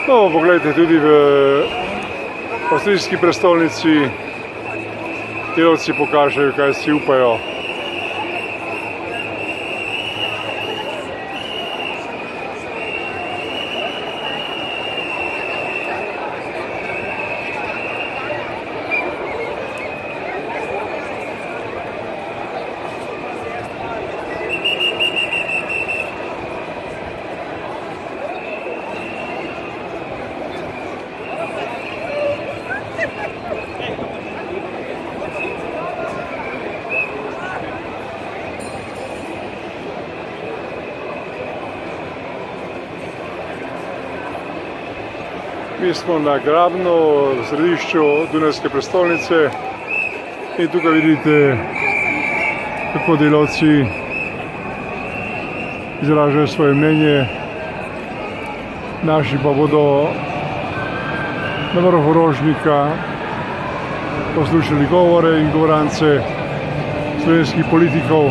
No, poglejte, tudi v avstrijski prestolnici delavci pokažejo, kaj si upajo. Mi smo na Grabnu, v središču Dunajske prestolnice in tukaj vidite, kako delavci izražajo svoje mnenje. Naši pa bodo na vrhu Rožnika poslušali govore in govorance slovenskih politikov.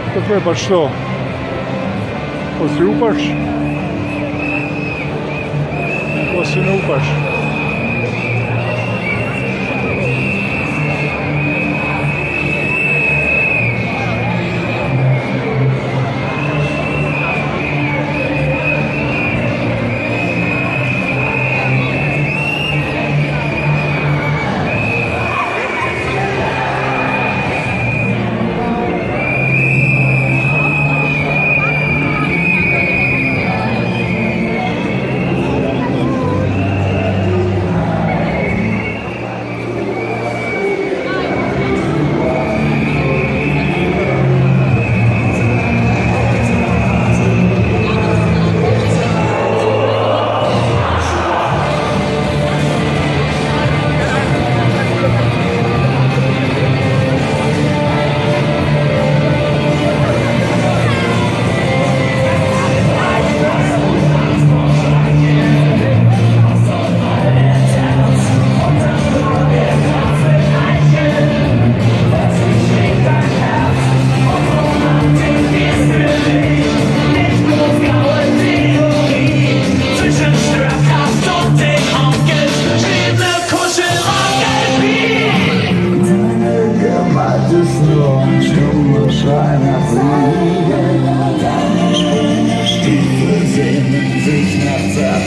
Tako je pač to, ko si upaš, ko si ne upaš.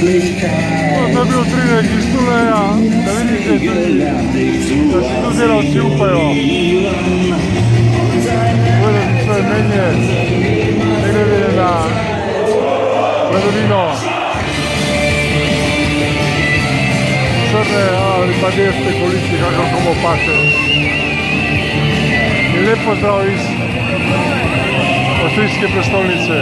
To je bil utrinek iz Tuleja, da vidite tudi, da si tu delavci upajo povedati svoje mnenje, ne glede na vladavino črne ali pa desne koalicije, kakor komu paše. In lep pozdrav iz avstrijske prestolnice.